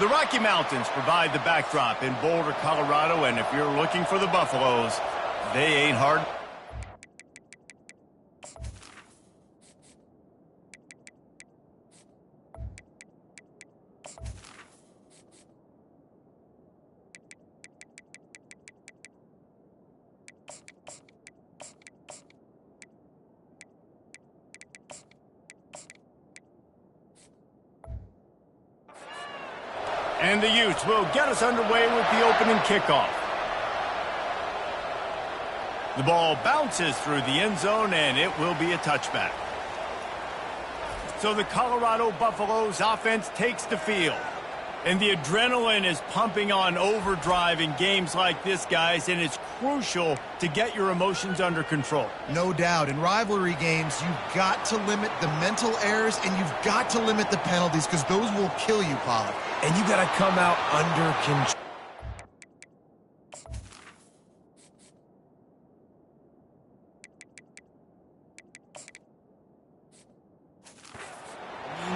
The Rocky Mountains provide the backdrop in Boulder, Colorado, and if you're looking for the Buffaloes, they ain't hard. And the Utes will get us underway with the opening kickoff. The ball bounces through the end zone, and it will be a touchback. So the Colorado Buffaloes offense takes the field. And the adrenaline is pumping on overdrive in games like this, guys, and it's crucial to get your emotions under control. No doubt. In rivalry games, you've got to limit the mental errors, and you've got to limit the penalties because those will kill you, Pollard. And you got to come out under control.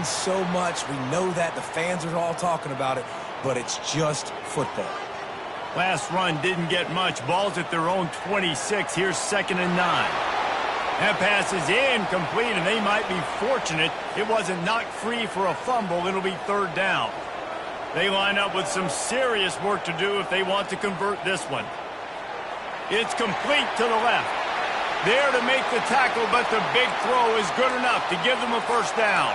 So much. We know that. The fans are all talking about it, but it's just football. Last run didn't get much. Ball's at their own 26. Here's 2nd and 9. That pass is incomplete, and they might be fortunate it wasn't knocked free for a fumble. It'll be 3rd down. They line up with some serious work to do if they want to convert this one. It's complete to the left. There to make the tackle, but the big throw is good enough to give them a 1st down.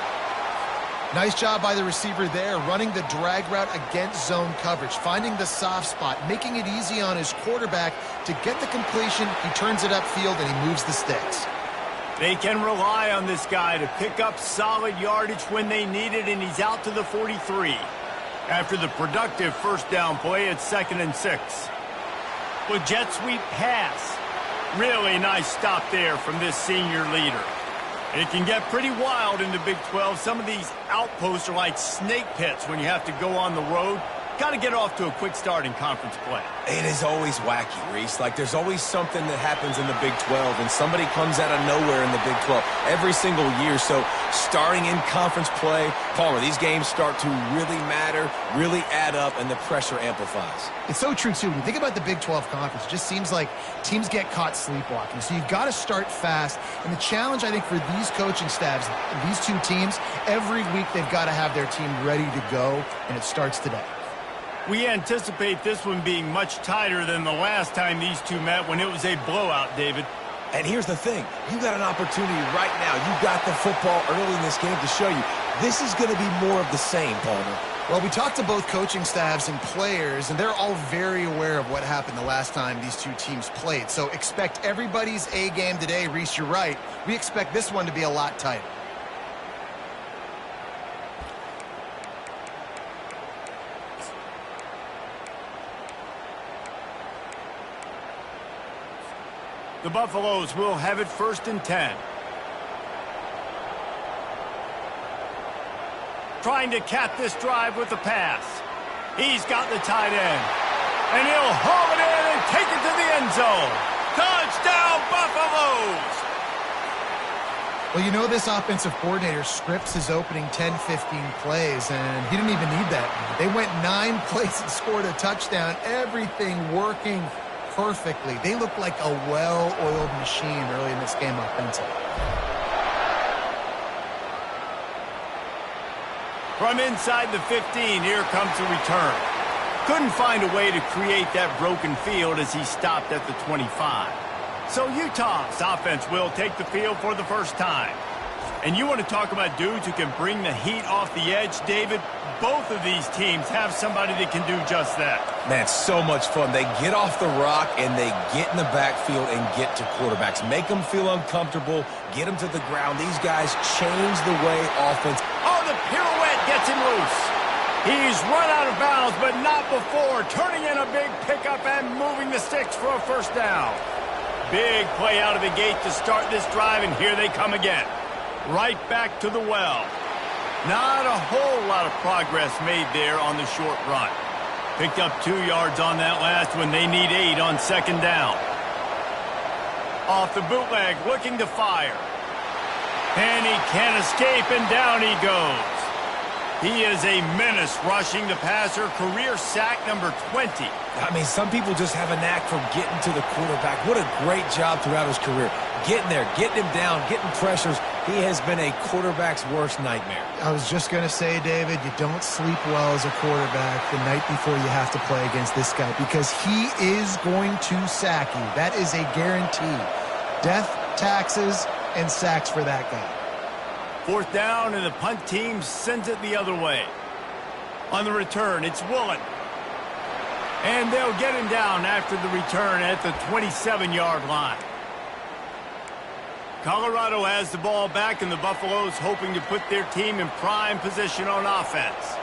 Nice job by the receiver there, running the drag route against zone coverage, finding the soft spot, making it easy on his quarterback to get the completion. He turns it upfield, and he moves the sticks. They can rely on this guy to pick up solid yardage when they need it, and he's out to the 43. After the productive 1st down play, it's 2nd and 6. With jet sweep pass. Really nice stop there from this senior leader. It can get pretty wild in the Big 12. Some of these outposts are like snake pits when you have to go on the road. Got to get off to a quick start in conference play. It is always wacky, Reese. Like, there's always something that happens in the Big 12, and somebody comes out of nowhere in the Big 12 every single year. So, starting in conference play, Palmer, these games start to really matter, really add up, and the pressure amplifies. It's so true, too. When you think about the Big 12 Conference, it just seems like teams get caught sleepwalking. So, you've got to start fast. And the challenge, I think, for these coaching staffs, these two teams, every week they've got to have their team ready to go, and it starts today. We anticipate this one being much tighter than the last time these two met when it was a blowout, David. And here's the thing. You got an opportunity right now. You got the football early in this game to show you. This is going to be more of the same, Palmer. Well, we talked to both coaching staffs and players, and they're all very aware of what happened the last time these two teams played. So expect everybody's A game today. Reese, you're right. We expect this one to be a lot tighter. The Buffaloes will have it 1st and 10. Trying to cap this drive with the pass. He's got the tight end. And he'll haul it in and take it to the end zone. Touchdown, Buffaloes! Well, you know this offensive coordinator scripts his opening 10, 15 plays, and he didn't even need that. They went 9 plays and scored a touchdown. Everything working perfectly. They look like a well-oiled machine early in this game offensively. From inside the 15, here comes the return. Couldn't find a way to create that broken field as he stopped at the 25. So Utah's offense will take the field for the 1st time. And you want to talk about dudes who can bring the heat off the edge, David? Both of these teams have somebody that can do just that. Man, it's so much fun. They get off the rock and they get in the backfield and get to quarterbacks. Make them feel uncomfortable, get them to the ground. These guys change the way offense. Oh, the pirouette gets him loose. He's run out of bounds, but not before. Turning in a big pickup and moving the sticks for a 1st down. Big play out of the gate to start this drive, and here they come again. Right back to the well. Not a whole lot of progress made there on the short run. Picked up 2 yards on that last one. They need 8 on 2nd down. Off the bootleg, looking to fire. And he can't escape, and down he goes. He is a menace rushing the passer, career sack number 20. I mean, some people just have a knack for getting to the quarterback. What a great job throughout his career. Getting there, getting him down, getting pressures. He has been a quarterback's worst nightmare. I was just going to say, David, you don't sleep well as a quarterback the night before you have to play against this guy because he is going to sack you. That is a guarantee. Death, taxes, and sacks for that guy. 4th down, and the punt team sends it the other way. On the return, it's Woolen. And they'll get him down after the return at the 27-yard line. Colorado has the ball back, and the Buffaloes hoping to put their team in prime position on offense.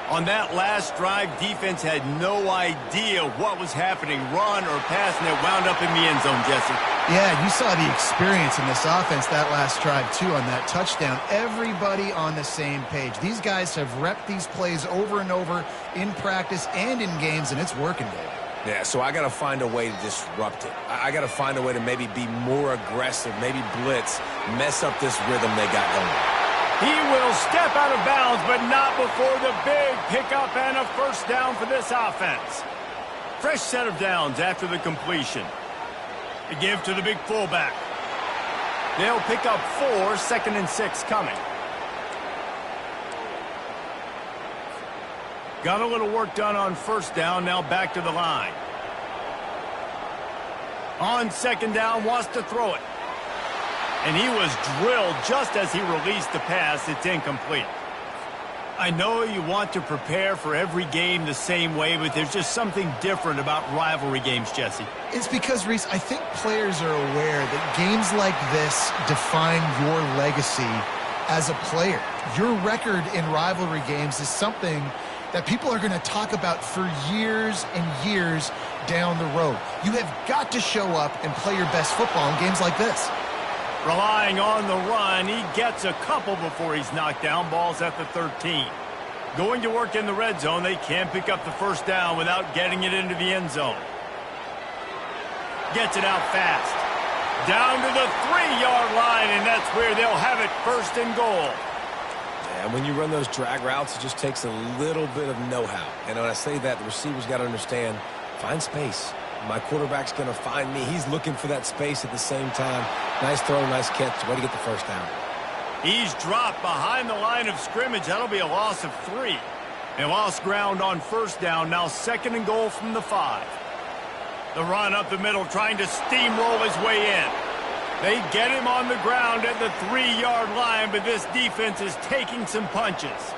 On that last drive, defense had no idea what was happening, run or pass, and it wound up in the end zone, Jesse. Yeah, you saw the experience in this offense that last drive, too, on that touchdown. Everybody on the same page. These guys have repped these plays over and over in practice and in games, and it's working, David. Yeah, so I got to find a way to disrupt it. I got to find a way to maybe be more aggressive, maybe blitz, mess up this rhythm they got going. He will step out of bounds, but not before the big pickup and a first down for this offense. Fresh set of downs after the completion. To give to the big fullback. They'll pick up 4, 2nd and 6 coming. Got a little work done on first down, now back to the line. On 2nd down, wants to throw it. And he was drilled just as he released the pass. It's incomplete. I know you want to prepare for every game the same way, but there's just something different about rivalry games, Jesse. It's because, Reese, I think players are aware that games like this define your legacy as a player. Your record in rivalry games is something that people are going to talk about for years and years down the road. You have got to show up and play your best football in games like this. Relying on the run, he gets a couple before he's knocked down. Ball's at the 13. Going to work in the red zone, they can pick up the first down without getting it into the end zone. Gets it out fast. Down to the 3-yard line, and that's where they'll have it 1st and goal. And when you run those drag routes, it just takes a little bit of know-how. And when I say that, the receiver's got to understand, find space. My quarterback's going to find me. He's looking for that space at the same time. Nice throw, nice catch. Way to get the first down. He's dropped behind the line of scrimmage. That'll be a loss of 3. They lost ground on first down. Now 2nd and goal from the 5. The run up the middle, trying to steamroll his way in. They get him on the ground at the 3-yard line, but this defense is taking some punches.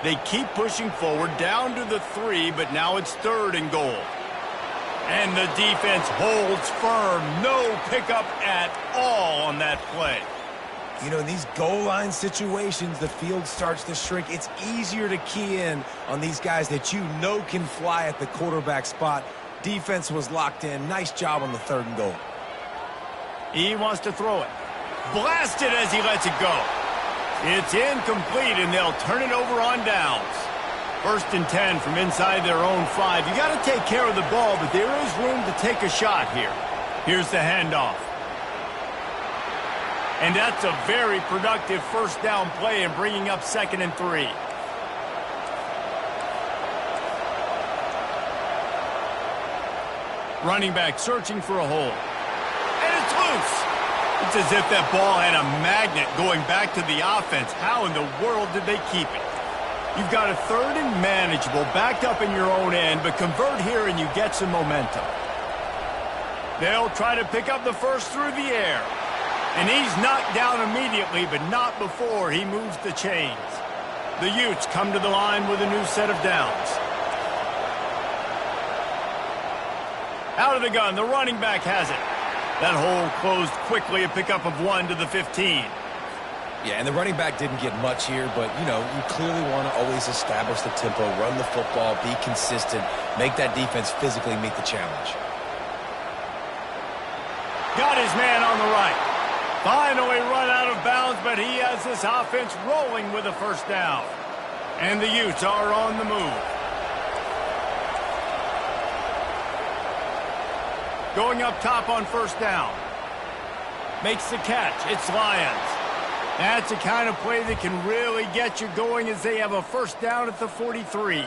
They keep pushing forward down to the 3, but now it's 3rd and goal. And the defense holds firm. No pickup at all on that play. You know, in these goal line situations, the field starts to shrink. It's easier to key in on these guys that you know can fly at the quarterback spot. Defense was locked in. Nice job on the 3rd and goal. He wants to throw it. Blasted as he lets it go. It's incomplete, and they'll turn it over on downs. 1st and 10 from inside their own 5. You got to take care of the ball, but there is room to take a shot here. Here's the handoff. And that's a very productive first down play and bringing up 2nd and 3. Running back searching for a hole. And it's loose. It's as if that ball had a magnet going back to the offense. How in the world did they keep it? You've got a 3rd and manageable, backed up in your own end, but convert here and you get some momentum. They'll try to pick up the first through the air. And he's knocked down immediately, but not before he moves the chains. The Utes come to the line with a new set of downs. Out of the gun, the running back has it. That hole closed quickly, a pickup of 1 to the 15. Yeah, and the running back didn't get much here, but, you know, you clearly want to always establish the tempo, run the football, be consistent, make that defense physically meet the challenge. Got his man on the right. Finally run out of bounds, but he has this offense rolling with a first down. And the Utes are on the move. Going up top on first down. Makes the catch. It's Lions. That's the kind of play that can really get you going as they have a first down at the 43.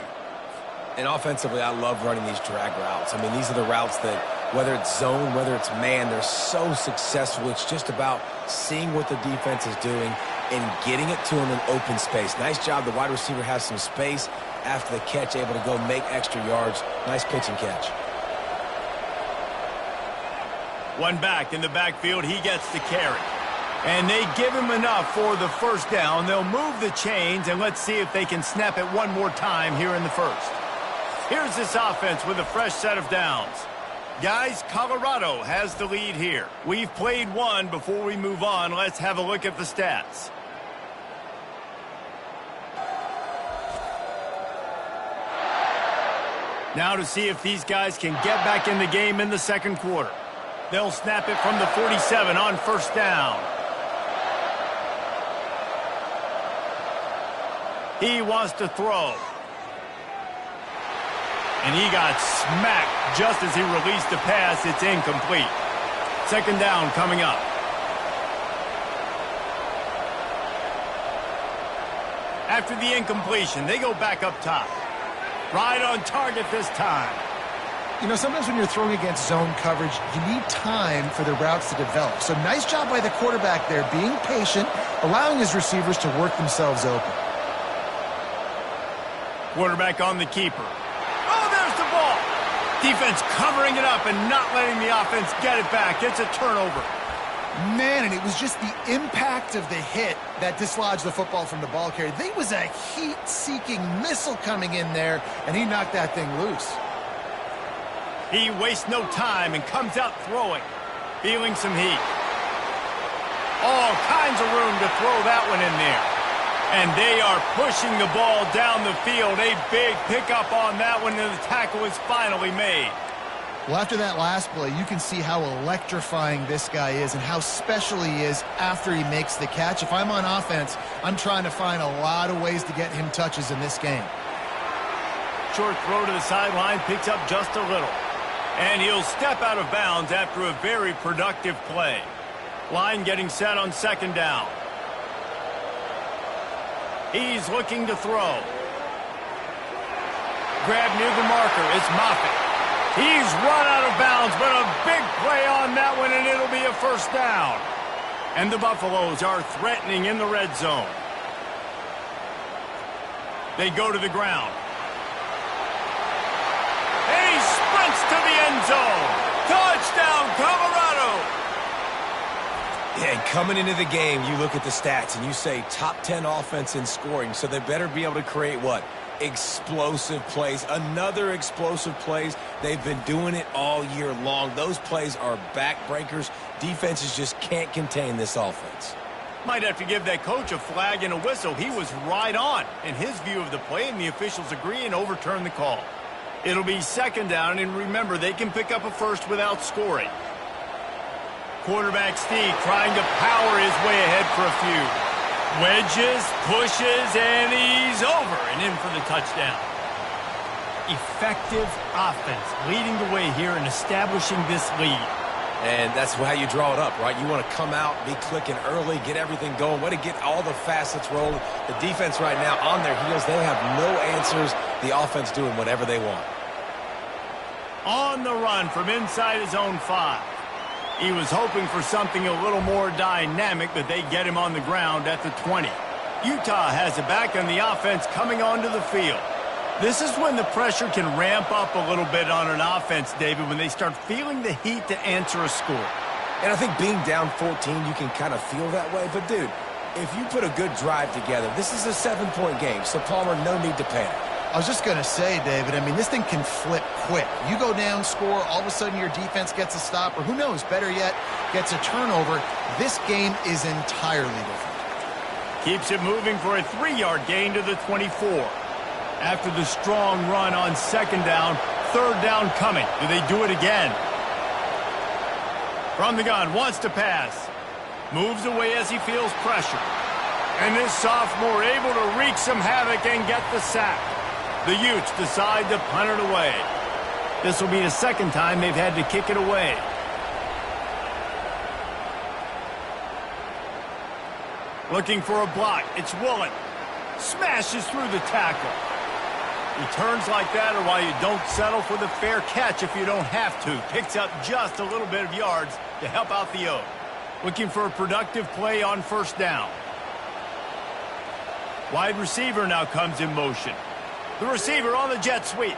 And offensively, I love running these drag routes. I mean, these are the routes that, whether it's zone, whether it's man, they're so successful. It's just about seeing what the defense is doing and getting it to them in open space. Nice job. The wide receiver has some space after the catch, able to go make extra yards. Nice pitch and catch. One back in the backfield. He gets the carry. And they give him enough for the first down. They'll move the chains, and let's see if they can snap it one more time here in the first. Here's this offense with a fresh set of downs. Guys, Colorado has the lead here. We've played one. Before we move on, let's have a look at the stats. Now to see if these guys can get back in the game in the second quarter. They'll snap it from the 47 on first down. He wants to throw. And he got smacked just as he released the pass. It's incomplete. Second down coming up. After the incompletion, they go back up top. Right on target this time. You know, sometimes when you're throwing against zone coverage, you need time for the routes to develop. So nice job by the quarterback there, being patient, allowing his receivers to work themselves open. Quarterback on the keeper. Oh, there's the ball. Defense covering it up and not letting the offense get it back. It's a turnover. Man, and it was just the impact of the hit that dislodged the football from the ball carrier. There was a heat-seeking missile coming in there, and he knocked that thing loose. He wastes no time and comes out throwing. Feeling some heat. All kinds of room to throw that one in there. And they are pushing the ball down the field. A big pickup on that one, and the tackle is finally made. Well, after that last play, you can see how electrifying this guy is and how special he is after he makes the catch. If I'm on offense, I'm trying to find a lot of ways to get him touches in this game. Short throw to the sideline, picks up just a little. And he'll step out of bounds after a very productive play. Line getting set on second down. He's looking to throw. Grab near the marker. It's Moffitt. He's run out of bounds, but a big play on that one, and it'll be a first down. And the Buffaloes are threatening in the red zone. They go to the ground. And he sprints to the end zone. Touchdown, Colorado! Yeah, and coming into the game, you look at the stats and you say top 10 offense in scoring, so they better be able to create what? Explosive plays. Another explosive plays. They've been doing it all year long. Those plays are backbreakers. Defenses just can't contain this offense. Might have to give that coach a flag and a whistle. He was right on in his view of the play, and the officials agree and overturn the call. It'll be second down, and remember, they can pick up a first without scoring. Quarterback Steve trying to power his way ahead for a few. Wedges, pushes, and he's over and in for the touchdown. Effective offense leading the way here and establishing this lead. And that's how you draw it up, right? You want to come out, be clicking early, get everything going, want to get all the facets rolling. The defense right now on their heels, they have no answers. The offense doing whatever they want. On the run from inside his own 5. He was hoping for something a little more dynamic, but they get him on the ground at the 20. Utah has it back on the offense coming onto the field. This is when the pressure can ramp up a little bit on an offense, David, when they start feeling the heat to answer a score. And I think being down 14, you can kind of feel that way. But, dude, if you put a good drive together, this is a 7-point game, so Palmer, no need to panic. I was just going to say, David, I mean, this thing can flip quick. You go down, score, all of a sudden your defense gets a stop, or who knows, better yet, gets a turnover. This game is entirely different. Keeps it moving for a 3-yard gain to the 24. After the strong run on second down, third down coming. Do they do it again? From the gun, wants to pass. Moves away as he feels pressure. And this sophomore able to wreak some havoc and get the sack. The Utes decide to punt it away. This will be the second time they've had to kick it away. Looking for a block. It's Woolen. Smashes through the tackle. Returns like that are why you don't settle for the fair catch if you don't have to. Picks up just a little bit of yards to help out the O. Looking for a productive play on first down. Wide receiver now comes in motion. The receiver on the jet sweep.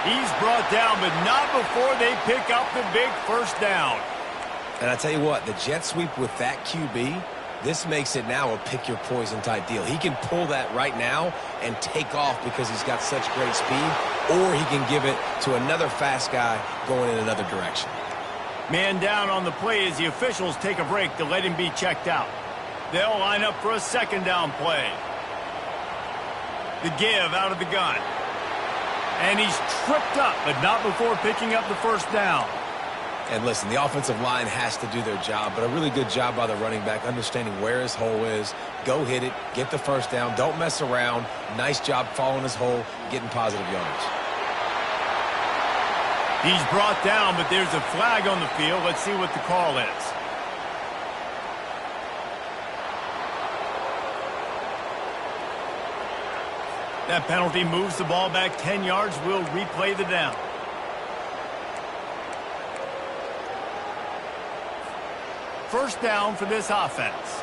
He's brought down, but not before they pick up the big first down. And I tell you what, the jet sweep with that QB, this makes it now a pick-your-poison type deal. He can pull that right now and take off because he's got such great speed, or he can give it to another fast guy going in another direction. Man down on the play as the officials take a break to let him be checked out. They'll line up for a second down play. The give out of the gun. And he's tripped up, but not before picking up the first down. And listen, the offensive line has to do their job, but a really good job by the running back, understanding where his hole is. Go hit it, get the first down, don't mess around. Nice job following his hole, getting positive yards. He's brought down, but there's a flag on the field. Let's see what the call is. That penalty moves the ball back 10 yards. We'll replay the down. First down for this offense.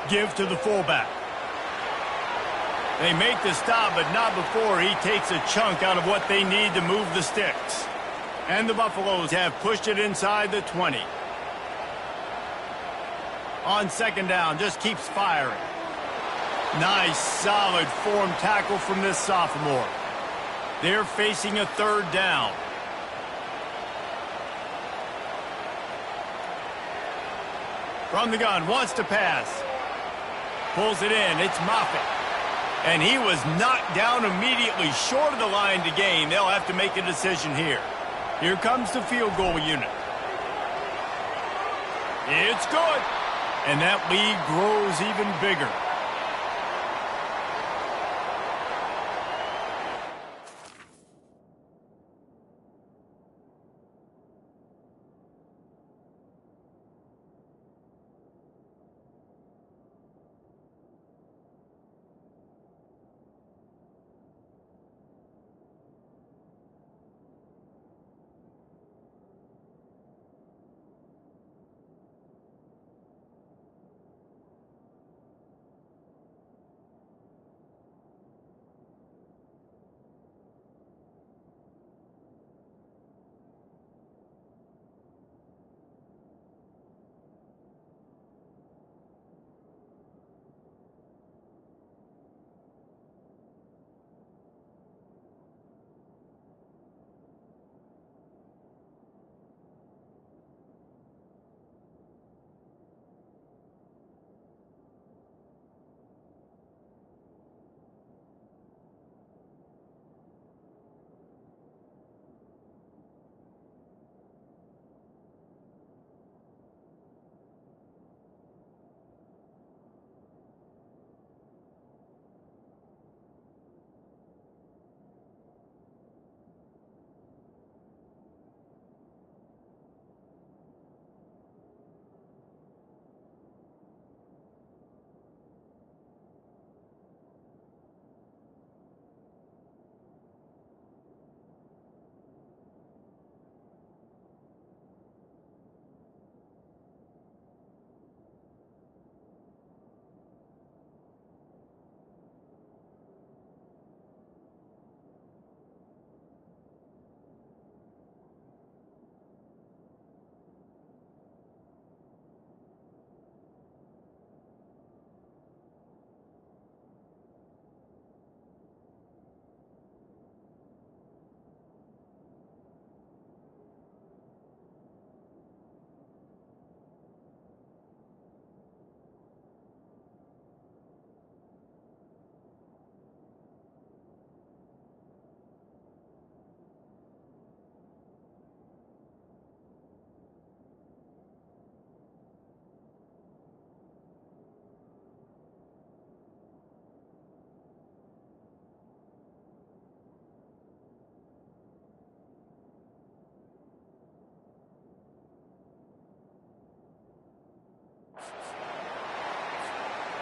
Give to the fullback. They make the stop, but not before he takes a chunk out of what they need to move the sticks. And the Buffaloes have pushed it inside the 20. On second down, just keeps firing. Nice, solid form tackle from this sophomore. They're facing a third down. From the gun, wants to pass. Pulls it in, it's Moffitt. And he was knocked down immediately short of the line to gain. They'll have to make a decision here. Here comes the field goal unit. It's good. And that lead grows even bigger.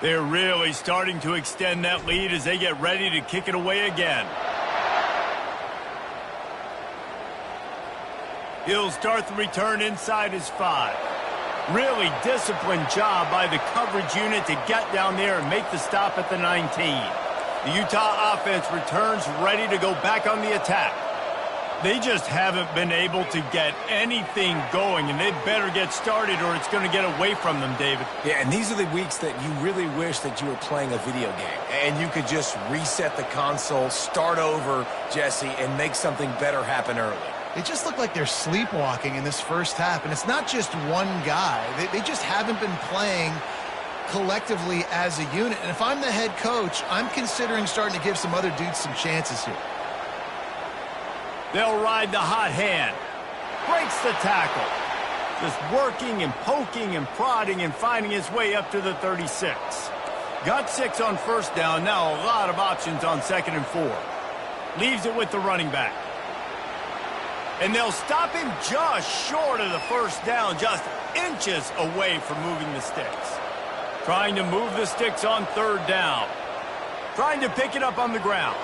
They're really starting to extend that lead as they get ready to kick it away again. He'll start the return inside his 5. Really disciplined job by the coverage unit to get down there and make the stop at the 19. The Utah offense returns ready to go back on the attack. They just haven't been able to get anything going, and they better get started or it's going to get away from them, David. Yeah, and these are the weeks that you really wish that you were playing a video game and you could just reset the console, start over, Jesse, and make something better happen early. They just look like they're sleepwalking in this first half, and it's not just one guy. They just haven't been playing collectively as a unit. And if I'm the head coach, I'm considering starting to give some other dudes some chances here. They'll ride the hot hand. Breaks the tackle. Just working and poking and prodding and finding his way up to the 36. Got 6 on first down. Now a lot of options on 2nd and 4. Leaves it with the running back. And they'll stop him just short of the first down, just inches away from moving the sticks. Trying to move the sticks on 3rd down. Trying to pick it up on the ground.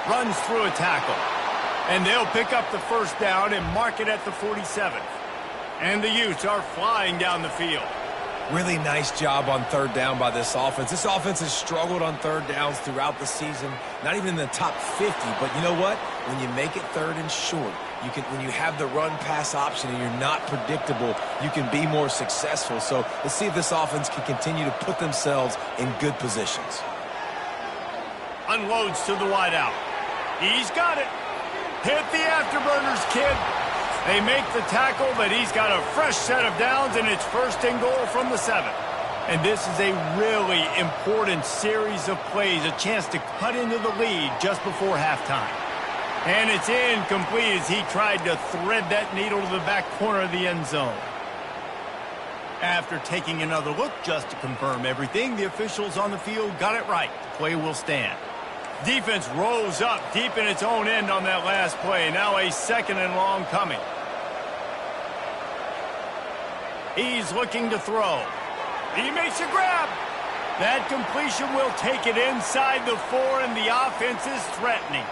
Runs through a tackle. And they'll pick up the first down and mark it at the 47. And the Utes are flying down the field. Really nice job on 3rd down by this offense. This offense has struggled on 3rd downs throughout the season. Not even in the top 50. But you know what? When you make it 3rd and short, when you have the run-pass option and you're not predictable, you can be more successful. So let's see if this offense can continue to put themselves in good positions. Unloads to the wideout. He's got it. Hit the afterburners, kid. They make the tackle, but he's got a fresh set of downs, and it's 1st and goal from the 7. And this is a really important series of plays, a chance to cut into the lead just before halftime. And it's incomplete as he tried to thread that needle to the back corner of the end zone. After taking another look just to confirm everything, the officials on the field got it right. The play will stand. Defense rose up deep in its own end on that last play. Now a 2nd and long coming. He's looking to throw. He makes a grab. That completion will take it inside the 4, and the offense is threatening.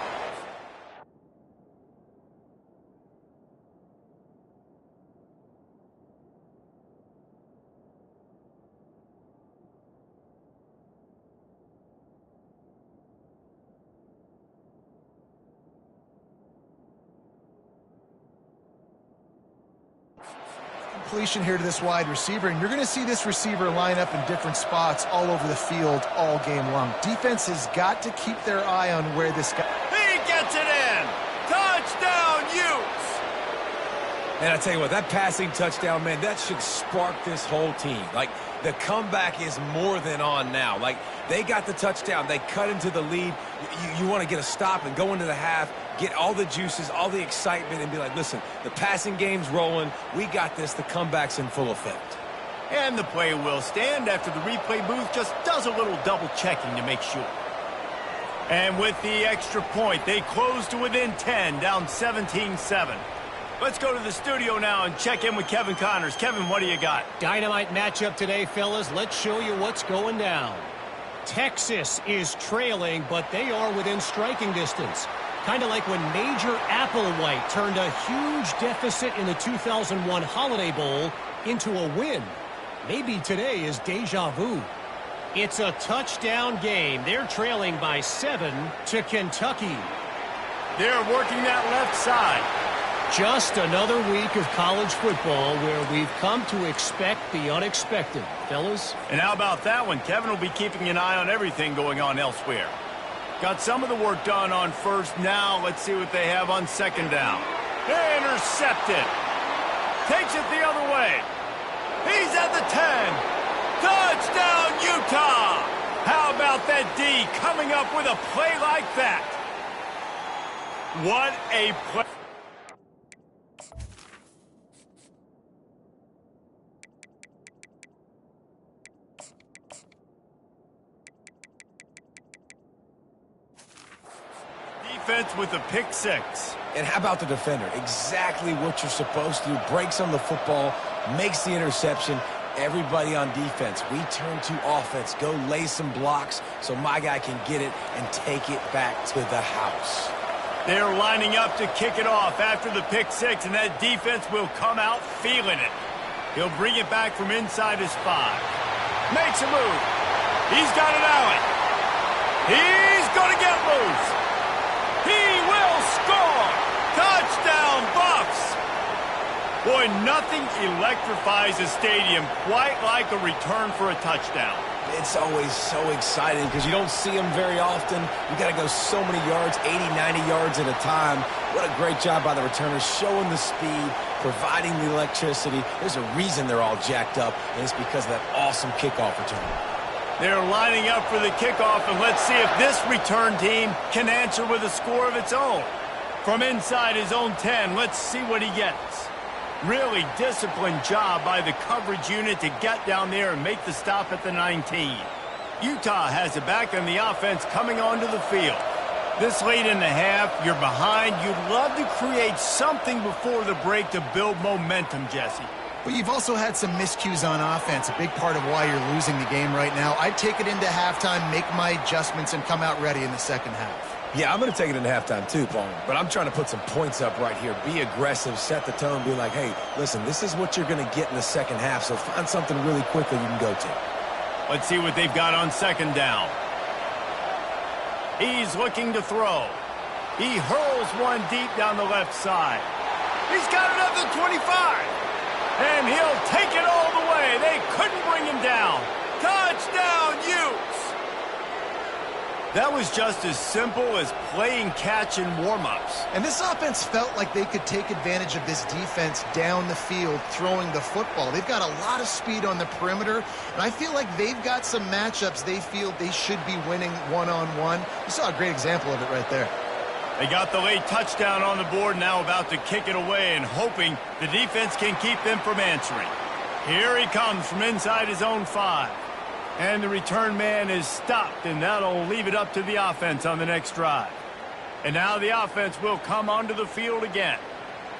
Completion here to this wide receiver, and you're going to see this receiver line up in different spots all over the field all game long. Defense has got to keep their eye on where this guy... He gets it in! Touchdown, Utes! And I tell you what, that passing touchdown, man, that should spark this whole team. Like, the comeback is more than on now. Like, they got the touchdown. They cut into the lead. You want to get a stop and go into the half, get all the juices, all the excitement, and be like, listen, the passing game's rolling. We got this. The comeback's in full effect. And the play will stand after the replay booth just does a little double-checking to make sure. And with the extra point, they close to within 10, down 17-7. Let's go to the studio now and check in with Kevin Connors. Kevin, what do you got? Dynamite matchup today, fellas. Let's show you what's going down. Texas is trailing, but they are within striking distance. Kind of like when Major Applewhite turned a huge deficit in the 2001 Holiday Bowl into a win. Maybe today is deja vu. It's a touchdown game. They're trailing by 7 to Kentucky. They're working that left side. Just another week of college football where we've come to expect the unexpected, fellas. And how about that one? Kevin will be keeping an eye on everything going on elsewhere. Got some of the work done on first. Now let's see what they have on 2nd down. Intercepted. Takes it the other way. He's at the 10. Touchdown, Utah! How about that D coming up with a play like that? What a play. Defense with a pick 6. And how about the defender? Exactly what you're supposed to do. Breaks on the football, makes the interception, everybody on defense, we turn to offense. Go lay some blocks so my guy can get it and take it back to the house. They're lining up to kick it off after the pick six, and that defense will come out feeling it. He'll bring it back from inside his 5. Makes a move. He's got an alley. He's going to get loose. He will score. Touchdown, Buffs. Boy, nothing electrifies a stadium quite like a return for a touchdown. It's always so exciting because you don't see them very often. You got to go so many yards, 80, 90 yards at a time. What a great job by the returners, showing the speed, providing the electricity. There's a reason they're all jacked up, and it's because of that awesome kickoff return. They're lining up for the kickoff, and let's see if this return team can answer with a score of its own. From inside his own 10, let's see what he gets. Really disciplined job by the coverage unit to get down there and make the stop at the 19. Utah has it back on the offense coming onto the field. This late in the half, you're behind. You'd love to create something before the break to build momentum, Jesse. But you've also had some miscues on offense, a big part of why you're losing the game right now. I'd take it into halftime, make my adjustments, and come out ready in the second half. Yeah, I'm going to take it into halftime too, Paul. But I'm trying to put some points up right here. Be aggressive, set the tone, be like, hey, listen, this is what you're going to get in the second half, so find something really quickly you can go to. Let's see what they've got on second down. He's looking to throw. He hurls one deep down the left side. He's got it up to 25. And he'll take it all the way. They couldn't bring him down. Touchdown, Utes! That was just as simple as playing catch in warm-ups. And this offense felt like they could take advantage of this defense down the field throwing the football. They've got a lot of speed on the perimeter, and I feel like they've got some matchups they feel they should be winning one-on-one. You saw a great example of it right there. They got the late touchdown on the board, now about to kick it away and hoping the defense can keep them from answering. Here he comes from inside his own 5. And the return man is stopped, and that'll leave it up to the offense on the next drive. And now the offense will come onto the field again.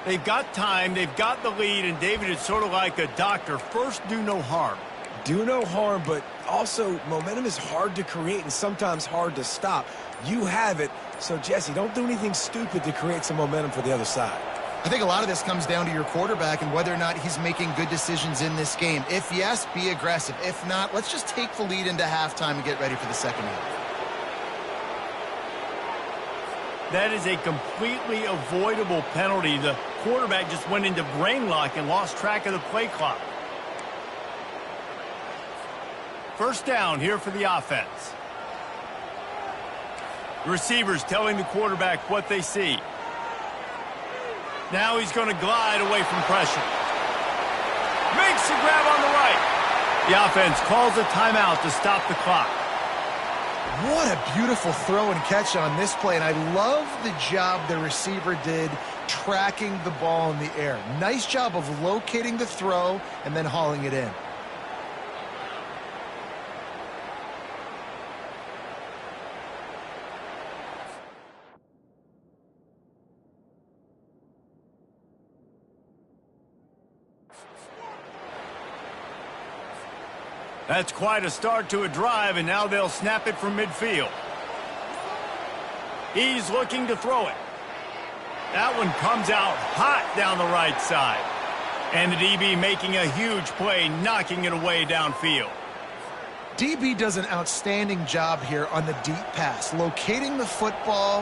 They've got time, they've got the lead, and David, it's sort of like a doctor. First, do no harm. Do no harm, but also momentum is hard to create and sometimes hard to stop. You have it, so Jesse, don't do anything stupid to create some momentum for the other side. I think a lot of this comes down to your quarterback and whether or not he's making good decisions in this game. If yes, be aggressive. If not, let's just take the lead into halftime and get ready for the second half. That is a completely avoidable penalty. The quarterback just went into brain lock and lost track of the play clock. First down here for the offense. The receivers telling the quarterback what they see. Now he's going to glide away from pressure. Makes the grab on the right. The offense calls a timeout to stop the clock. What a beautiful throw and catch on this play, and I love the job the receiver did tracking the ball in the air. Nice job of locating the throw and then hauling it in. That's quite a start to a drive, and now they'll snap it from midfield. He's looking to throw it. That one comes out hot down the right side. And the DB making a huge play, knocking it away downfield. DB does an outstanding job here on the deep pass, locating the football,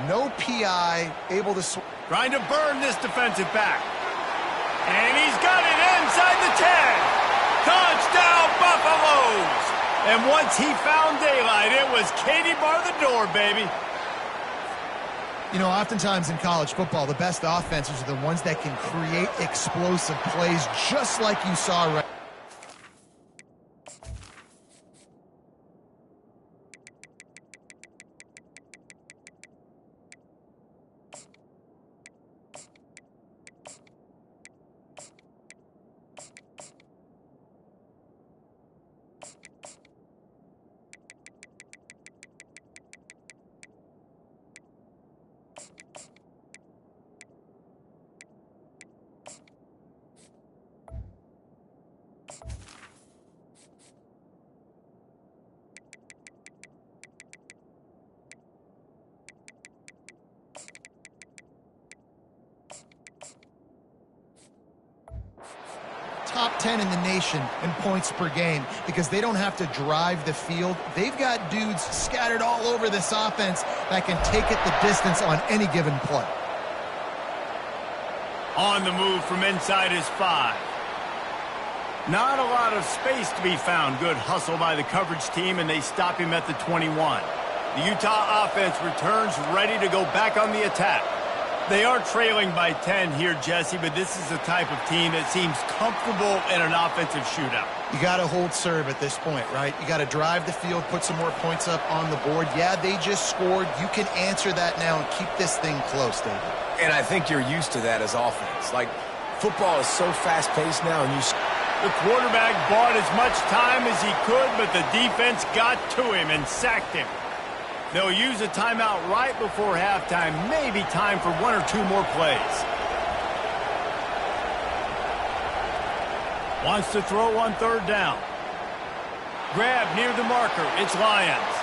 no PI, able to... Trying to burn this defensive back. And he's got it inside the 10. Touchdown, Buffaloes! And once he found daylight, it was Katie bar the door, baby. You know, oftentimes in college football, the best offenses are the ones that can create explosive plays, just like you saw right. 10 in the nation in points per game because they don't have to drive the field. They've got dudes scattered all over this offense that can take it the distance on any given play. On the move from inside his 5. Not a lot of space to be found. Good hustle by the coverage team, and they stop him at the 21. The Utah offense returns ready to go back on the attack. They are trailing by 10 here, Jesse, but this is the type of team that seems comfortable in an offensive shootout. You got to hold serve at this point, right? You got to drive the field, put some more points up on the board. Yeah, they just scored. You can answer that now and keep this thing close, David. And I think you're used to that as offense. Like, football is so fast-paced now, and the quarterback bought as much time as he could, but the defense got to him and sacked him. They'll use a timeout right before halftime. Maybe time for 1 or 2 more plays. Wants to throw on 3rd down. Grab near the marker. It's Lions.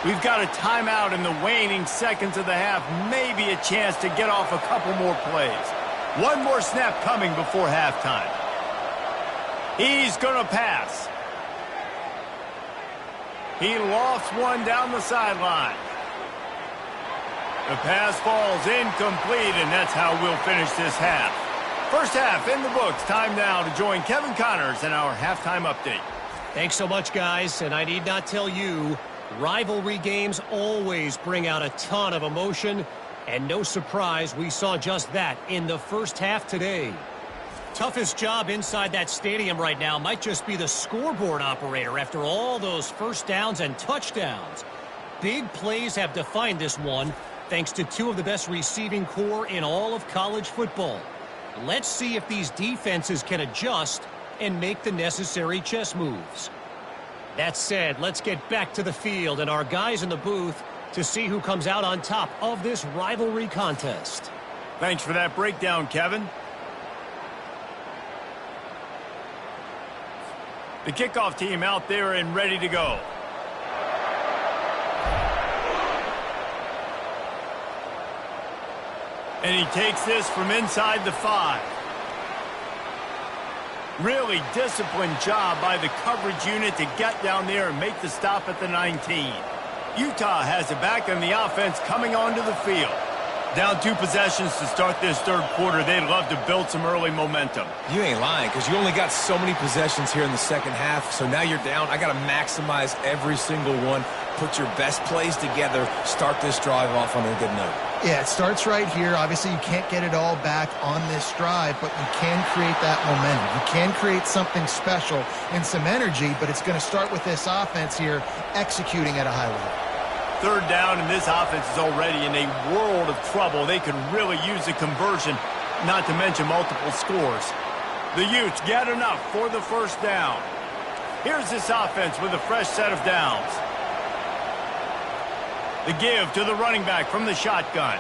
We've got a timeout in the waning seconds of the half. Maybe a chance to get off a couple more plays. 1 more snap coming before halftime. He's going to pass. He lofts one down the sideline. The pass falls incomplete, and that's how we'll finish this half. First half in the books. Time now to join Kevin Connors in our halftime update. Thanks so much, guys, and I need not tell you, rivalry games always bring out a ton of emotion, and no surprise we saw just that in the first half today. Toughest job inside that stadium right now might just be the scoreboard operator after all those first downs and touchdowns. Big plays have defined this one, thanks to 2 of the best receiving core in all of college football. Let's see if these defenses can adjust and make the necessary chess moves. That said, let's get back to the field and our guys in the booth to see who comes out on top of this rivalry contest. Thanks for that breakdown, Kevin. The kickoff team out there and ready to go. And he takes this from inside the 5. Really disciplined job by the coverage unit to get down there and make the stop at the 19. Utah has it back on the offense coming onto the field. Down 2 possessions to start this 3rd quarter. They'd love to build some early momentum. You ain't lying, because you only got so many possessions here in the second half, so now you're down. I got to maximize every single one. Put your best plays together. Start this drive off on a good note. Yeah, it starts right here. Obviously, you can't get it all back on this drive, but you can create that momentum. You can create something special and some energy, but it's going to start with this offense here executing at a high level. 3rd down, and this offense is already in a world of trouble. They could really use a conversion, not to mention multiple scores. The Utes get enough for the 1st down. Here's this offense with a fresh set of downs. The give to the running back from the shotgun.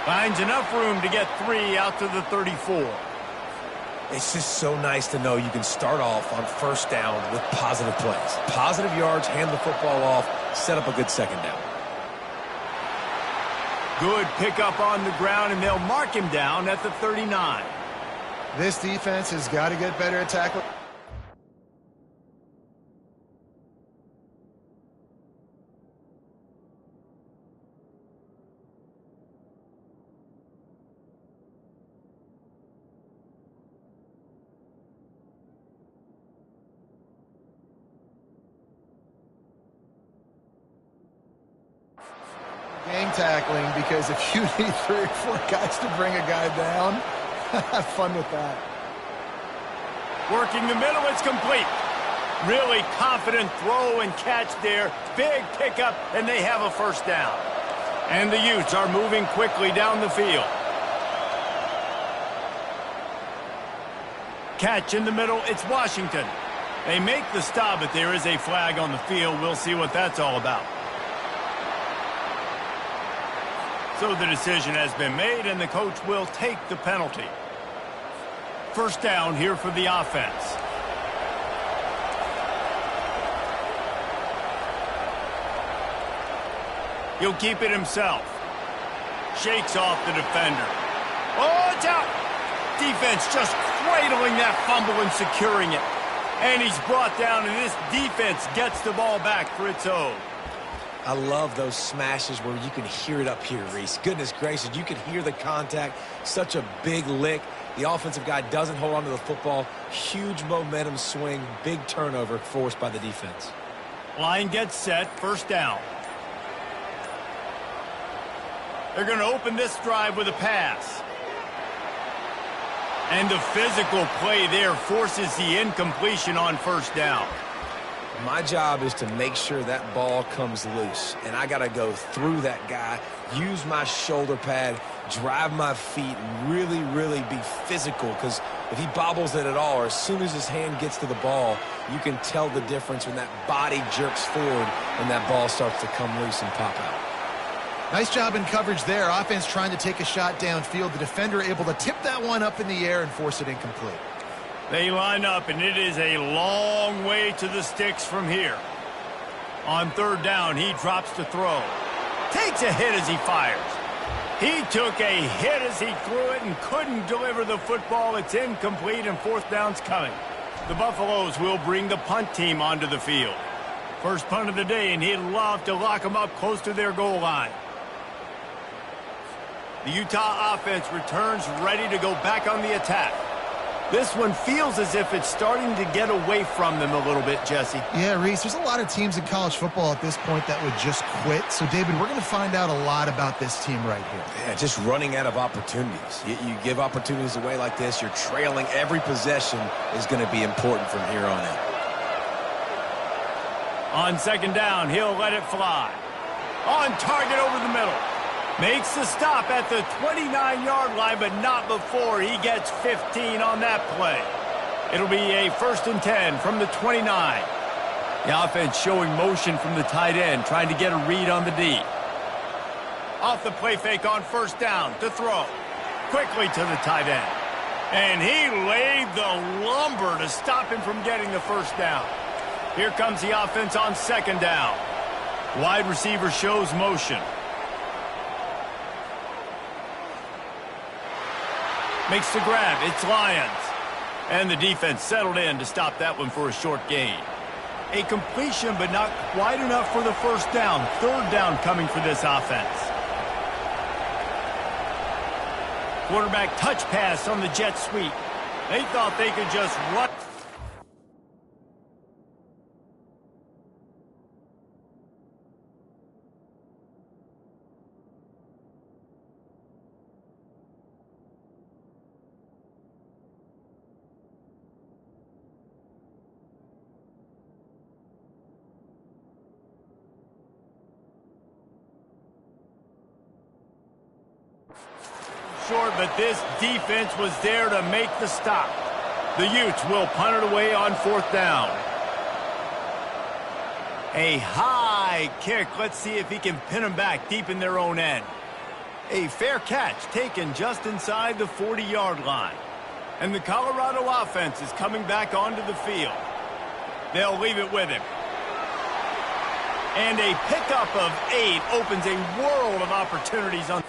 Finds enough room to get 3 out to the 34. It's just so nice to know you can start off on 1st down with positive plays. Positive yards, hand the football off, set up a good 2nd down. Good pickup on the ground, and they'll mark him down at the 39. This defense has got to get better at tackling. Gang tackling, because if you need 3 or 4 guys to bring a guy down, have fun with that. Working the middle, it's complete. Really confident throw and catch there. Big pickup, and they have a 1st down. And the Utes are moving quickly down the field. Catch in the middle, it's Washington. They make the stop, but there is a flag on the field. We'll see what that's all about. So the decision has been made, and the coach will take the penalty. 1st down here for the offense. He'll keep it himself. Shakes off the defender. Oh, it's out. Defense just cradling that fumble and securing it. And he's brought down, and this defense gets the ball back for its own. I love those smashes where you can hear it up here, Reese. Goodness gracious, you can hear the contact. Such a big lick. The offensive guy doesn't hold on to the football. Huge momentum swing, big turnover forced by the defense. Line gets set, first down. They're going to open this drive with a pass. And the physical play there forces the incompletion on first down. My job is to make sure that ball comes loose, and I got to go through that guy, use my shoulder pad, drive my feet, and really, really be physical, because if he bobbles it at all, or as soon as his hand gets to the ball, you can tell the difference when that body jerks forward and that ball starts to come loose and pop out. Nice job in coverage there. Offense trying to take a shot downfield. The defender able to tip that one up in the air and force it incomplete. They line up, and it is a long way to the sticks from here. On third down, he drops to throw. Takes a hit as he fires. He took a hit as he threw it and couldn't deliver the football. It's incomplete, and fourth down's coming. The Buffaloes will bring the punt team onto the field. First punt of the day, and he'd love to lock them up close to their goal line. The Utah offense returns ready to go back on the attack. This one feels as if it's starting to get away from them a little bit, Jesse. Yeah, Reese, there's a lot of teams in college football at this point that would just quit. So, David, we're going to find out a lot about this team right here. Yeah, just running out of opportunities. You give opportunities away like this, you're trailing. Every possession is going to be important from here on out. On second down, he'll let it fly. On target over the middle. Makes the stop at the 29-yard line, but not before he gets 15 on that play. It'll be a 1st and 10 from the 29. The offense showing motion from the tight end, trying to get a read on the D. Off the play fake on first down to throw. Quickly to the tight end. And he laid the lumber to stop him from getting the first down. Here comes the offense on second down. Wide receiver shows motion. Makes the grab. It's Lions. And the defense settled in to stop that one for a short gain. A completion, but not quite enough for the first down. Third down coming for this offense. Quarterback touch pass on the jet sweep. They thought they could just run. Short, but this defense was there to make the stop. The Utes will punt it away on fourth down. A high kick. Let's see if he can pin them back deep in their own end. A fair catch taken just inside the 40-yard line. And the Colorado offense is coming back onto the field. They'll leave it with him. And a pickup of 8 opens a world of opportunities on.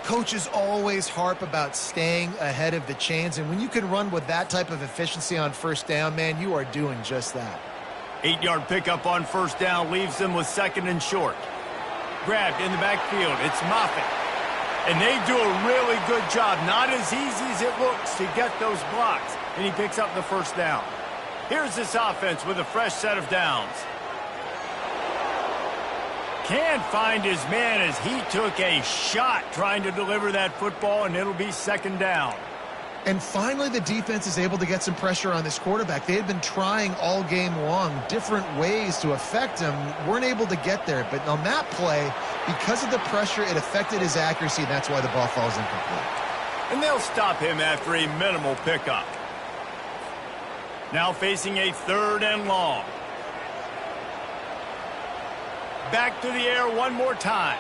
Coaches always harp about staying ahead of the chains, and when you can run with that type of efficiency on first down, man, you are doing just that. 8-yard pickup on first down leaves them with second and short. Grabbed in the backfield. It's Moffitt. And they do a really good job. Not as easy as it looks to get those blocks. And he picks up the first down. Here's this offense with a fresh set of downs. Can't find his man as he took a shot trying to deliver that football, and it'll be second down. And finally, the defense is able to get some pressure on this quarterback. They had been trying all game long different ways to affect him, weren't able to get there. But on that play, because of the pressure, it affected his accuracy, and that's why the ball falls incomplete. And they'll stop him after a minimal pickup. Now facing a third and long. Back to the air one more time.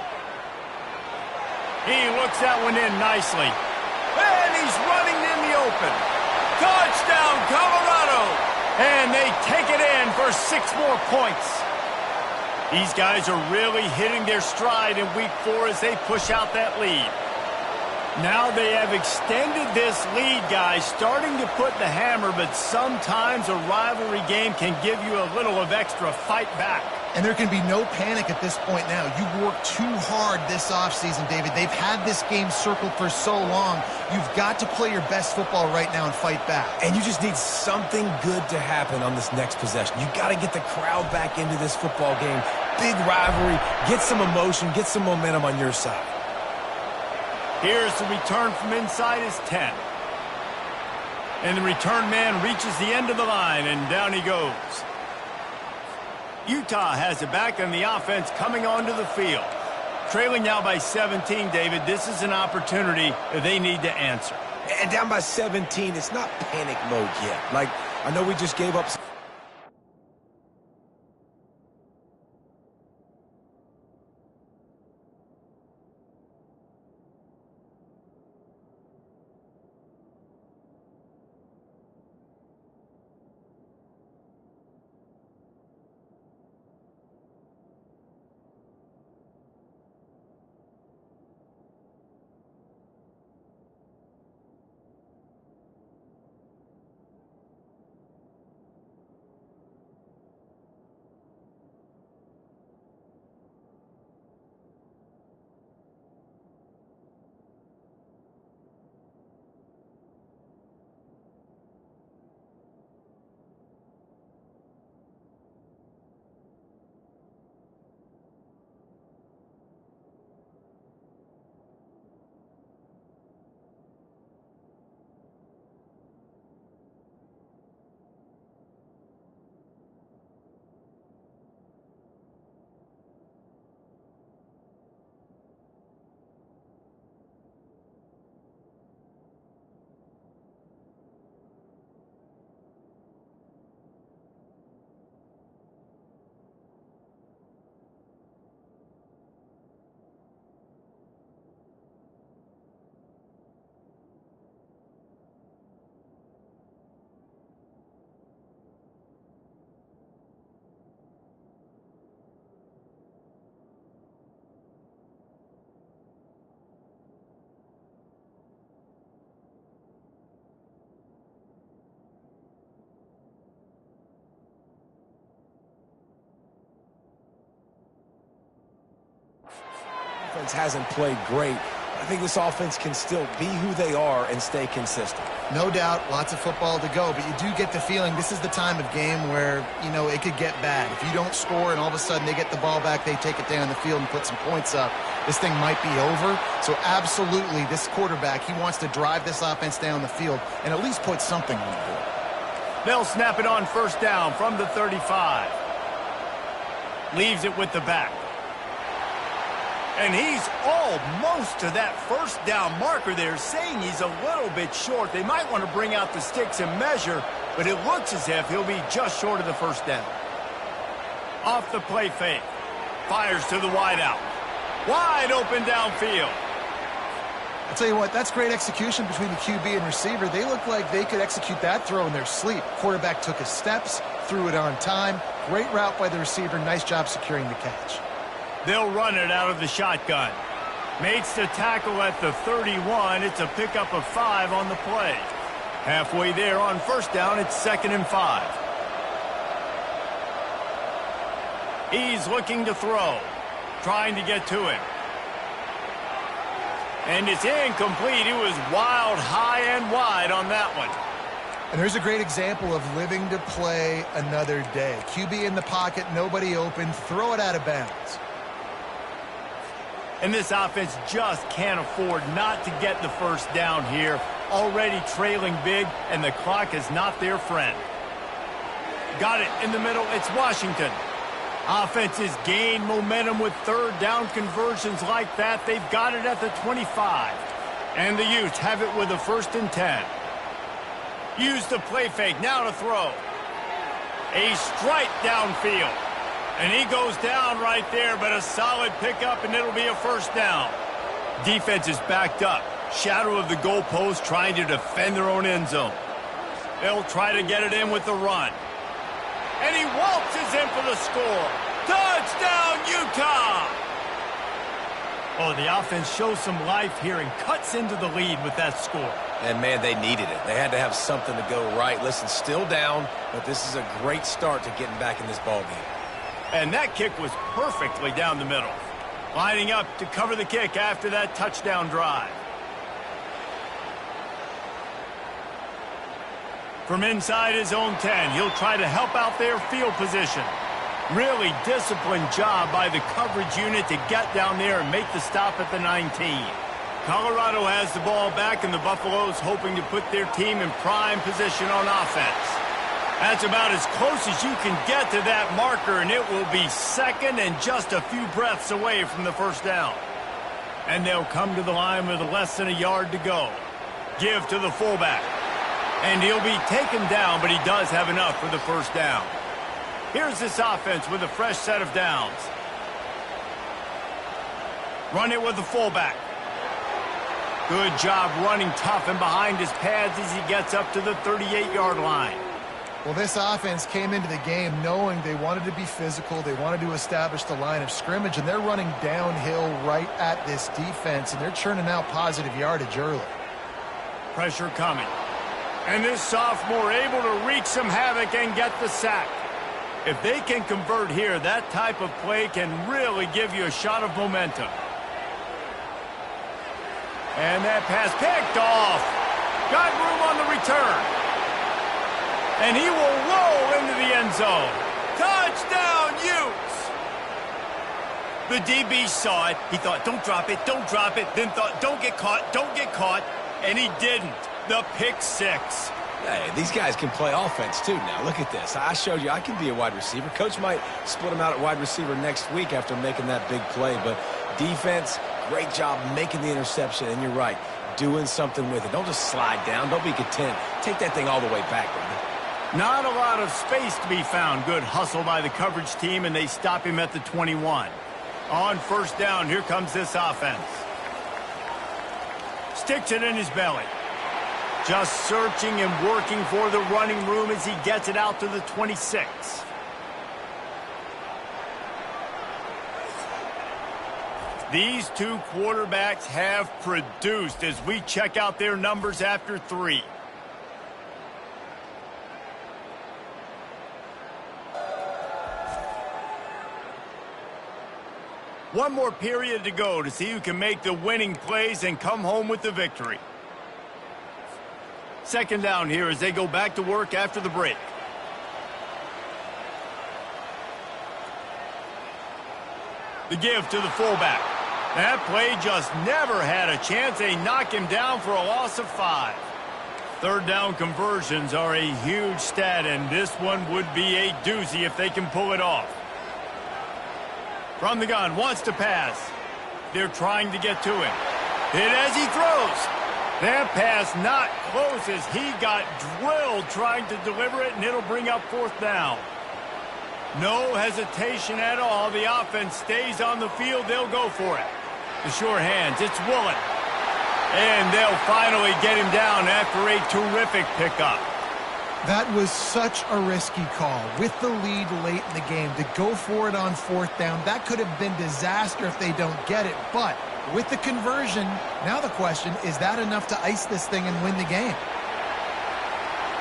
He looks that one in nicely. And he's running in the open. Touchdown, Colorado! And they take it in for 6 more points. These guys are really hitting their stride in week 4 as they push out that lead. Now they have extended this lead, guys, starting to put the hammer, but sometimes a rivalry game can give you a little of extra fight back. And there can be no panic at this point now. You've worked too hard this offseason, David. They've had this game circled for so long. You've got to play your best football right now and fight back. And you just need something good to happen on this next possession. You got to get the crowd back into this football game. Big rivalry. Get some emotion. Get some momentum on your side. Here's the return from inside his 10. And the return man reaches the end of the line, and down he goes. Utah has it back, and the offense coming onto the field. Trailing now by 17, David. This is an opportunity that they need to answer. And down by 17, it's not panic mode yet. Like, I know we just gave up some... Offense hasn't played great. I think this offense can still be who they are and stay consistent. No doubt, lots of football to go, but you do get the feeling this is the time of game where, you know, it could get bad. If you don't score and all of a sudden they get the ball back, they take it down the field and put some points up, this thing might be over. So absolutely, this quarterback, he wants to drive this offense down the field and at least put something on the board. They'll snap it on first down from the 35. Leaves it with the back. And he's almost to that first down marker there, saying he's a little bit short. They might want to bring out the sticks and measure, but it looks as if he'll be just short of the first down. Off the play fake. Fires to the wideout. Wide open downfield. I'll tell you what, that's great execution between the QB and receiver. They look like they could execute that throw in their sleep. Quarterback took his steps, threw it on time. Great route by the receiver. Nice job securing the catch. They'll run it out of the shotgun. Makes the tackle at the 31. It's a pickup of 5 on the play. Halfway there on first down, it's 2nd and 5. He's looking to throw. Trying to get to him. And it's incomplete. He was wild, high, and wide on that one. And there's a great example of living to play another day. QB in the pocket, nobody open, throw it out of bounds. And this offense just can't afford not to get the first down here. Already trailing big, and the clock is not their friend. Got it in the middle. It's Washington. Offenses gain momentum with third down conversions like that. They've got it at the 25. And the Utes have it with a 1st and 10. Use the play fake. Now to throw. A strike downfield. And he goes down right there, but a solid pickup, and it'll be a first down. Defense is backed up. Shadow of the goalpost trying to defend their own end zone. They'll try to get it in with the run. And he waltzes in for the score. Touchdown, Utah! Oh, the offense shows some life here and cuts into the lead with that score. And, man, they needed it. They had to have something to go right. Listen, still down, but this is a great start to getting back in this ballgame. And that kick was perfectly down the middle. Lining up to cover the kick after that touchdown drive. From inside his own 10, he'll try to help out their field position. Really disciplined job by the coverage unit to get down there and make the stop at the 19. Colorado has the ball back, and the Buffaloes hoping to put their team in prime position on offense. That's about as close as you can get to that marker, and it will be second and just a few breaths away from the first down. And they'll come to the line with less than a yard to go. Give to the fullback. And he'll be taken down, but he does have enough for the first down. Here's this offense with a fresh set of downs. Run it with the fullback. Good job running tough and behind his pads as he gets up to the 38-yard line. Well, this offense came into the game knowing they wanted to be physical, they wanted to establish the line of scrimmage, and they're running downhill right at this defense, and they're churning out positive yardage early. Pressure coming. And this sophomore able to wreak some havoc and get the sack. If they can convert here, that type of play can really give you a shot of momentum. And that pass picked off. Got room on the return. And he will roll into the end zone. Touchdown, Utes! The DB saw it. He thought, don't drop it, don't drop it. Then thought, don't get caught, don't get caught. And he didn't. The pick six. Hey, these guys can play offense, too. Now, look at this. I showed you I can be a wide receiver. Coach might split him out at wide receiver next week after making that big play. But defense, great job making the interception. And you're right, doing something with it. Don't just slide down. Don't be content. Take that thing all the way back, brother. Not a lot of space to be found. Good hustle by the coverage team, and they stop him at the 21. On first down, here comes this offense. Sticks it in his belly. Just searching and working for the running room as he gets it out to the 26. These two quarterbacks have produced as we check out their numbers after 3. One more period to go to see who can make the winning plays and come home with the victory. Second down here as they go back to work after the break. The give to the fullback. That play just never had a chance. They knock him down for a loss of 5. Third down conversions are a huge stat, and this one would be a doozy if they can pull it off. From the gun, wants to pass. They're trying to get to him. Hit as he throws. That pass not close as he got drilled trying to deliver it, and it'll bring up fourth down. No hesitation at all. The offense stays on the field. They'll go for it. The sure hands. It's Woolen. And they'll finally get him down after a terrific pickup. That was such a risky call. With the lead late in the game, to go for it on fourth down, that could have been disaster if they don't get it. But with the conversion, now the question, is that enough to ice this thing and win the game?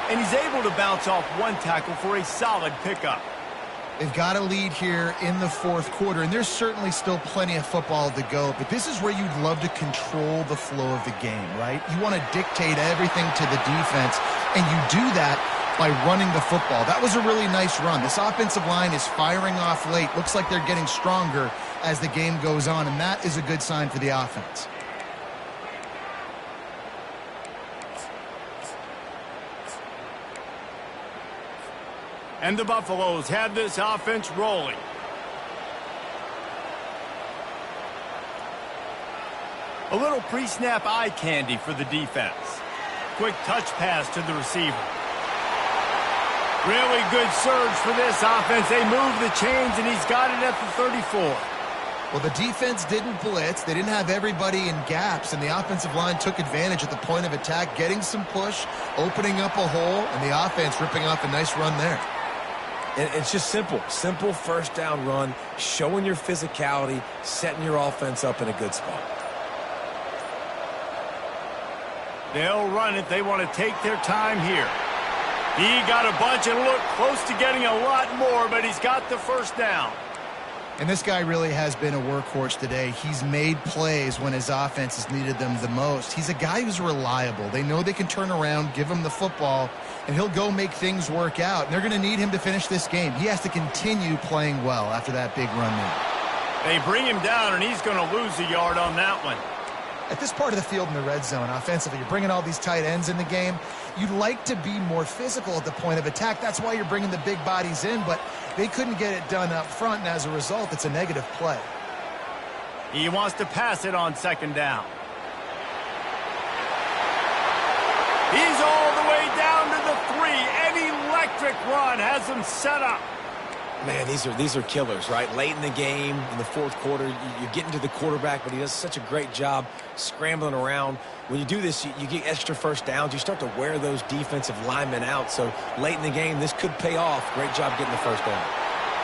And he's able to bounce off one tackle for a solid pickup. They've got a lead here in the fourth quarter, and there's certainly still plenty of football to go, but this is where you'd love to control the flow of the game, right? You want to dictate everything to the defense, and you do that by running the football. That was a really nice run. This offensive line is firing off late. Looks like they're getting stronger as the game goes on, and that is a good sign for the offense. And the Buffaloes have this offense rolling. A little pre-snap eye candy for the defense. Quick touch pass to the receiver. Really good surge for this offense. They move the chains, and he's got it at the 34. Well, the defense didn't blitz. They didn't have everybody in gaps, and the offensive line took advantage at the point of attack, getting some push, opening up a hole, and the offense ripping off a nice run there. And it's just simple first down run, showing your physicality, setting your offense up in a good spot. They'll run it. They want to take their time here. He got a bunch and looked close to getting a lot more, but he's got the first down. And this guy really has been a workhorse today. He's made plays when his offense has needed them the most. He's a guy who's reliable. They know they can turn around, give him the football, and he'll go make things work out. And they're going to need him to finish this game. He has to continue playing well after that big run there. They bring him down, and he's going to lose a yard on that one. At this part of the field in the red zone, offensively, you're bringing all these tight ends in the game. You'd like to be more physical at the point of attack. That's why you're bringing the big bodies in, but they couldn't get it done up front, and as a result, it's a negative play. He wants to pass it on second down. He's all the way down to the 3. An electric run has him set up. Man, these are killers, right? Late in the game, in the fourth quarter, you're getting to the quarterback, but he does such a great job scrambling around. When you do this, you get extra first downs. You start to wear those defensive linemen out. So late in the game, this could pay off. Great job getting the first down.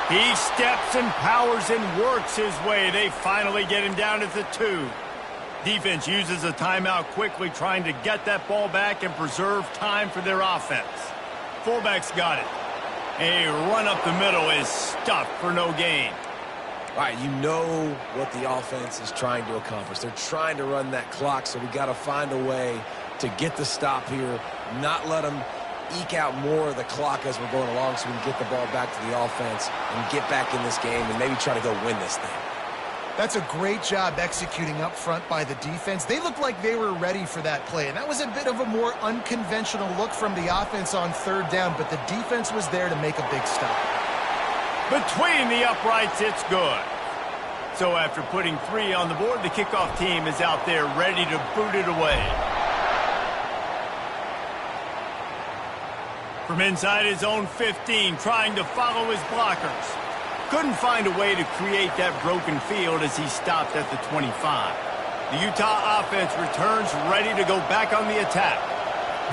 He steps and powers and works his way. They finally get him down at the 2. Defense uses a timeout quickly, trying to get that ball back and preserve time for their offense. Fullback's got it. A run up the middle is stuffed for no gain. All right, you know what the offense is trying to accomplish. They're trying to run that clock, so we got to find a way to get the stop here, not let them eke out more of the clock as we're going along so we can get the ball back to the offense and get back in this game and maybe try to go win this thing. That's a great job executing up front by the defense. They looked like they were ready for that play, and that was a bit of a more unconventional look from the offense on third down, but the defense was there to make a big stop. Between the uprights, it's good. So after putting 3 on the board, the kickoff team is out there ready to boot it away. From inside his own 15, trying to follow his blockers. Couldn't find a way to create that broken field as he stopped at the 25. The Utah offense returns ready to go back on the attack.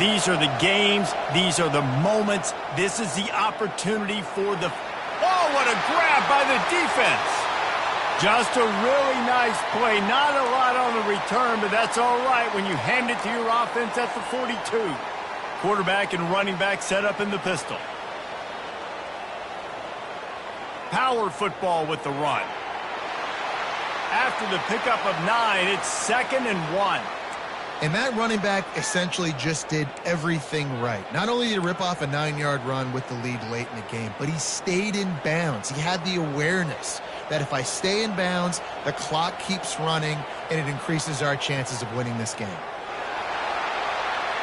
These are the games. These are the moments. This is the opportunity for the... Oh, what a grab by the defense. Just a really nice play. Not a lot on the return, but that's all right when you hand it to your offense at the 42. Quarterback and running back set up in the pistol. Power football with the run. After the pickup of 9, it's 2nd and 1. And that running back essentially just did everything right. Not only did he rip off a 9-yard run with the lead late in the game, but he stayed in bounds. He had the awareness that if I stay in bounds, the clock keeps running, and it increases our chances of winning this game.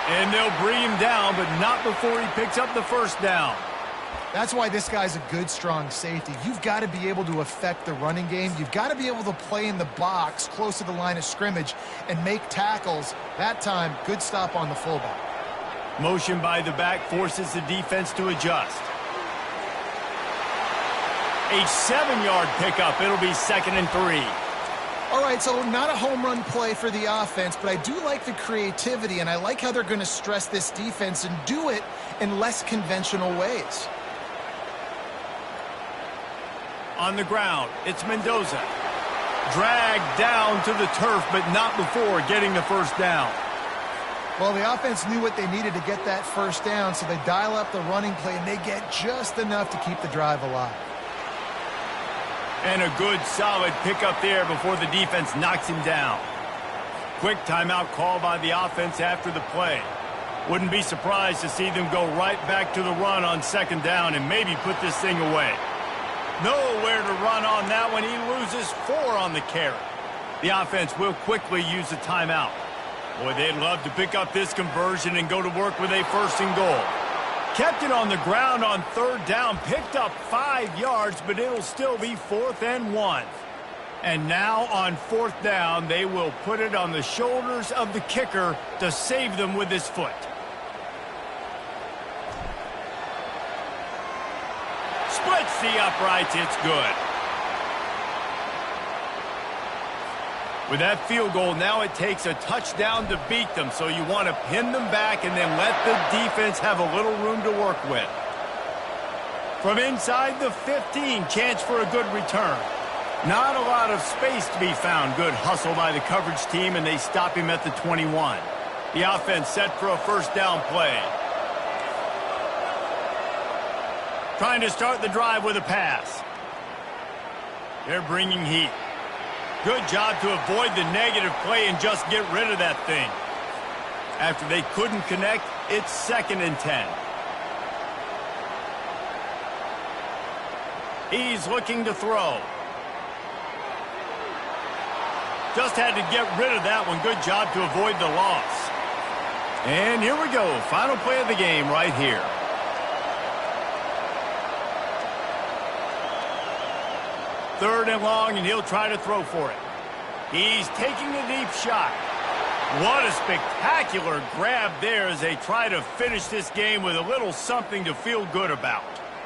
And they'll bring him down, but not before he picks up the first down. That's why this guy's a good, strong safety. You've got to be able to affect the running game. You've got to be able to play in the box close to the line of scrimmage and make tackles. That time, good stop on the fullback. Motion by the back forces the defense to adjust. A 7-yard pickup. It'll be 2nd and 3. All right, so not a home run play for the offense, but I do like the creativity, and I like how they're going to stress this defense and do it in less conventional ways. On the ground, it's Mendoza. Dragged down to the turf, but not before getting the first down. Well, the offense knew what they needed to get that first down, so they dial up the running play, and they get just enough to keep the drive alive. And a good, solid pickup there before the defense knocks him down. Quick timeout call by the offense after the play. Wouldn't be surprised to see them go right back to the run on 2nd down and maybe put this thing away. Nowhere to run on that one. He loses 4 on the carry. The offense will quickly use a timeout. Boy, they'd love to pick up this conversion and go to work with a 1st and goal. Kept it on the ground on 3rd down. Picked up 5 yards, but it'll still be 4th and 1. And now on 4th down, they will put it on the shoulders of the kicker to save them with his foot. Splits the uprights. It's good. With that field goal, now it takes a touchdown to beat them, so you want to pin them back and then let the defense have a little room to work with. From inside the 15, chance for a good return. Not a lot of space to be found. Good hustle by the coverage team, and they stop him at the 21. The offense set for a first down play. Trying to start the drive with a pass. They're bringing heat. Good job to avoid the negative play and just get rid of that thing. After they couldn't connect, it's 2nd and 10. He's looking to throw. Just had to get rid of that one. Good job to avoid the loss. And here we go. Final play of the game right here. Third and long, and he'll try to throw for it. He's taking a deep shot. What a spectacular grab there as they try to finish this game with a little something to feel good about.